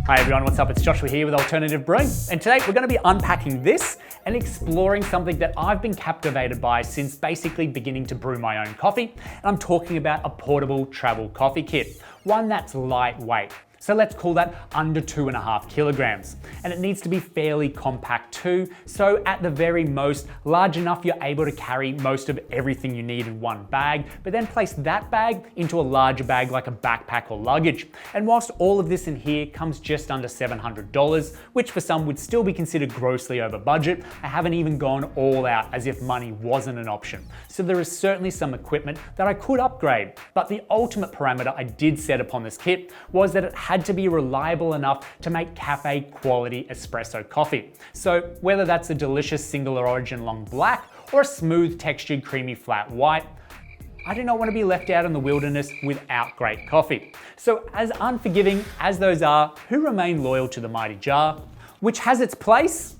Hi everyone, what's up? It's Joshua here with Alternative Brewing, and today we're going to be unpacking this and exploring something that I've been captivated by since basically beginning to brew my own coffee. And I'm talking about a portable travel coffee kit, one that's lightweight. So let's call that under 2.5 kilograms. And it needs to be fairly compact too, so at the very most, large enough you're able to carry most of everything you need in one bag, but then place that bag into a larger bag like a backpack or luggage. And whilst all of this in here comes just under $700, which for some would still be considered grossly over budget, I haven't even gone all out as if money wasn't an option. So there is certainly some equipment that I could upgrade, but the ultimate parameter I did set upon this kit was that it had to be reliable enough to make cafe quality espresso coffee. So whether that's a delicious single origin long black or a smooth textured creamy flat white, I do not want to be left out in the wilderness without great coffee. So as unforgiving as those are who remain loyal to the mighty jar, which has its place,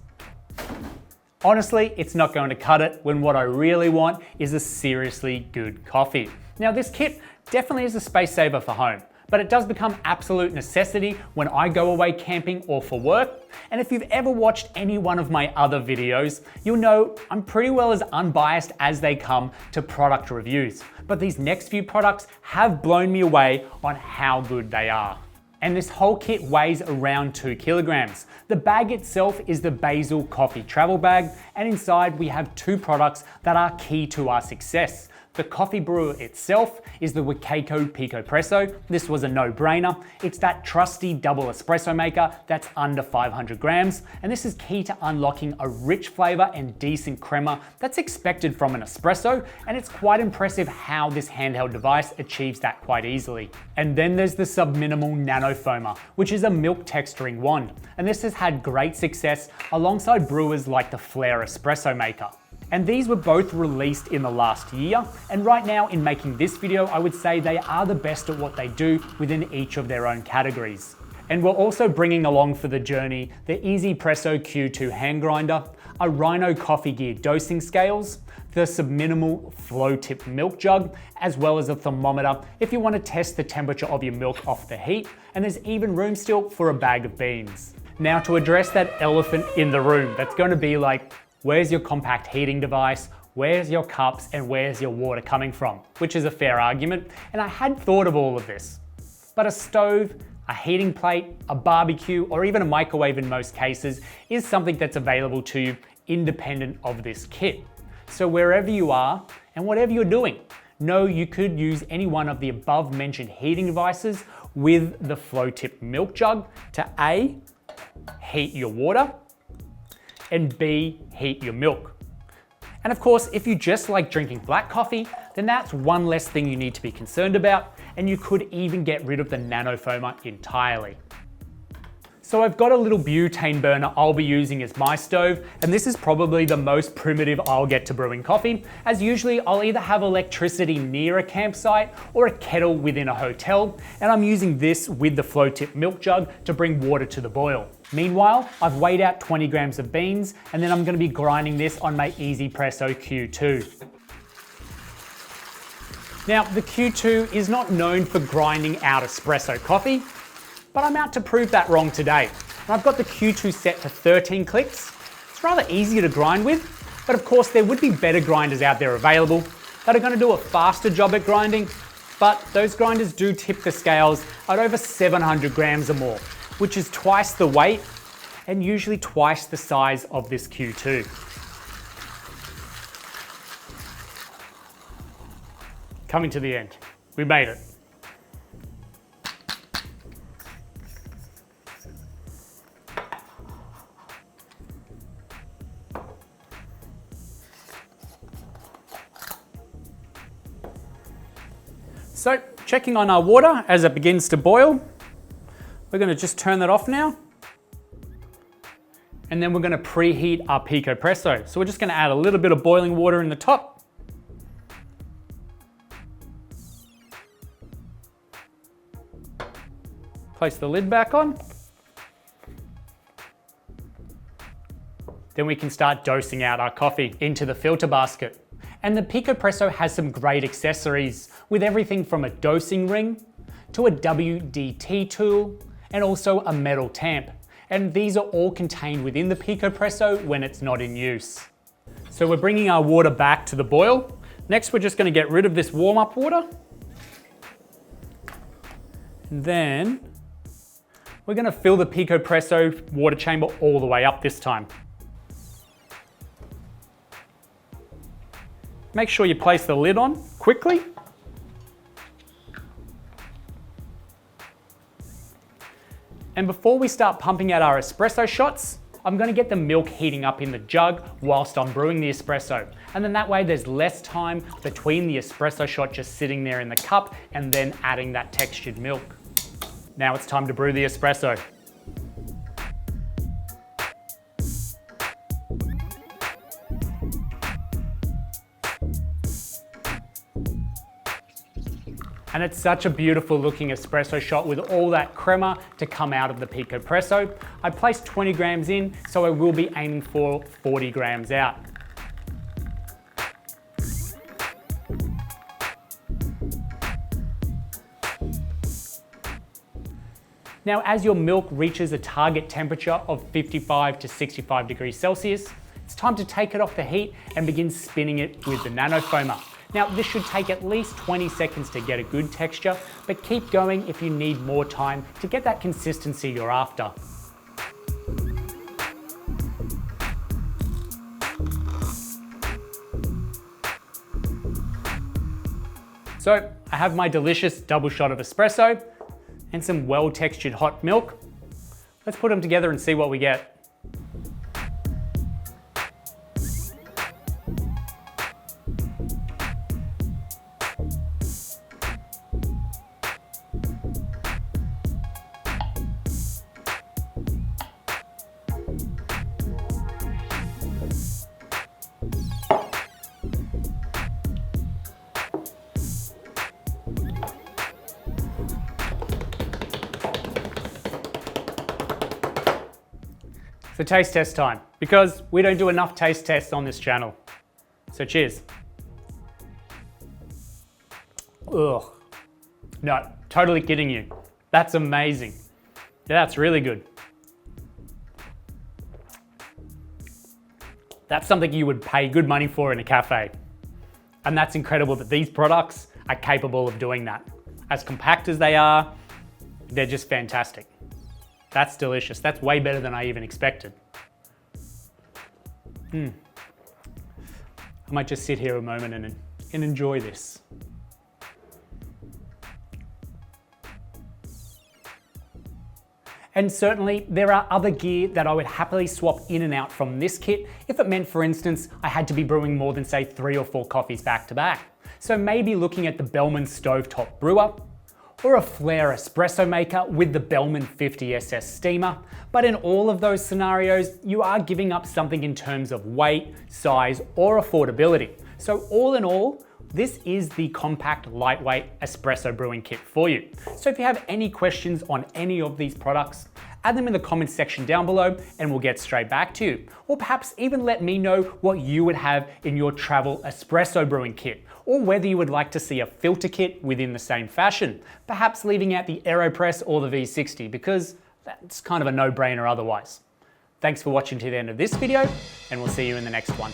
honestly, it's not going to cut it when what I really want is a seriously good coffee. Now this kit definitely is a space saver for home, but it does become absolute necessity when I go away camping or for work. And if you've ever watched any one of my other videos, you'll know I'm pretty well as unbiased as they come to product reviews. But these next few products have blown me away on how good they are. And this whole kit weighs around 2 kilograms. The bag itself is the Basal Coffee Travel Bag, and inside we have two products that are key to our success. The coffee brewer itself is the Wacaco Picopresso. This was a no-brainer. It's that trusty double espresso maker that's under 500 grams, and this is key to unlocking a rich flavor and decent crema that's expected from an espresso, and it's quite impressive how this handheld device achieves that quite easily. And then there's the Subminimal Nano Foamer, which is a milk texturing wand, and this has had great success alongside brewers like the Flair espresso maker. And these were both released in the last year, and right now in making this video, I would say they are the best at what they do within each of their own categories. And we're also bringing along for the journey the EasyPresso Q2 hand grinder, a Rhino coffee gear dosing scales, the Subminimal flow tip milk jug, as well as a thermometer if you want to test the temperature of your milk off the heat, and there's even room still for a bag of beans. Now to address that elephant in the room, that's going to be like, where's your compact heating device? Where's your cups? And where's your water coming from? Which is a fair argument, and I had thought of all of this. But a stove, a heating plate, a barbecue, or even a microwave in most cases is something that's available to you independent of this kit. So wherever you are and whatever you're doing, know you could use any one of the above mentioned heating devices with the flow tip milk jug to A, heat your water, and B, heat your milk. And of course, if you just like drinking black coffee, then that's one less thing you need to be concerned about, and you could even get rid of the nano foamer entirely. So I've got a little butane burner I'll be using as my stove, and this is probably the most primitive I'll get to brewing coffee, as usually I'll either have electricity near a campsite or a kettle within a hotel, and I'm using this with the flow tip milk jug to bring water to the boil. Meanwhile, I've weighed out 20 grams of beans, and then I'm going to be grinding this on my EasyPresso Q2. Now, the Q2 is not known for grinding out espresso coffee, but I'm out to prove that wrong today. And I've got the Q2 set to 13 clicks. It's rather easy to grind with, but of course there would be better grinders out there available that are going to do a faster job at grinding, but those grinders do tip the scales at over 700 grams or more, which is twice the weight and usually twice the size of this Q2. Coming to the end. We made it. So, checking on our water as it begins to boil. We're going to just turn that off now. And then we're going to preheat our Picopresso. So we're just going to add a little bit of boiling water in the top. Place the lid back on. Then we can start dosing out our coffee into the filter basket. And the Picopresso has some great accessories with everything from a dosing ring to a WDT tool and also a metal tamp. And these are all contained within the Picopresso when it's not in use. So we're bringing our water back to the boil. Next, we're just going to get rid of this warm-up water. And then we're going to fill the Picopresso water chamber all the way up this time. Make sure you place the lid on quickly. And before we start pumping out our espresso shots, I'm going to get the milk heating up in the jug whilst I'm brewing the espresso. And then that way there's less time between the espresso shot just sitting there in the cup and then adding that textured milk. Now it's time to brew the espresso. And it's such a beautiful looking espresso shot with all that crema to come out of the Picopresso. I placed 20 grams in, so I will be aiming for 40 grams out. Now, as your milk reaches a target temperature of 55 to 65 degrees Celsius, it's time to take it off the heat and begin spinning it with the nanofoamer. Now, this should take at least 20 seconds to get a good texture, but keep going if you need more time to get that consistency you're after. So, I have my delicious double shot of espresso and some well-textured hot milk. Let's put them together and see what we get. So taste test time, because we don't do enough taste tests on this channel. So cheers. Ugh. No, totally kidding you. That's amazing. Yeah, that's really good. That's something you would pay good money for in a cafe. And that's incredible that these products are capable of doing that. As compact as they are, they're just fantastic. That's delicious. That's way better than I even expected. I might just sit here a moment and enjoy this. And certainly there are other gear that I would happily swap in and out from this kit if it meant, for instance, I had to be brewing more than say 3 or 4 coffees back to back. So maybe looking at the Bellman Stovetop Brewer, or a Flare espresso maker with the Bellman 50SS steamer. But in all of those scenarios, you are giving up something in terms of weight, size, or affordability. So all in all, this is the compact, lightweight espresso brewing kit for you. So if you have any questions on any of these products, add them in the comments section down below and we'll get straight back to you. Or perhaps even let me know what you would have in your travel espresso brewing kit, or whether you would like to see a filter kit within the same fashion, perhaps leaving out the AeroPress or the V60, because that's kind of a no-brainer otherwise. Thanks for watching to the end of this video, and we'll see you in the next one.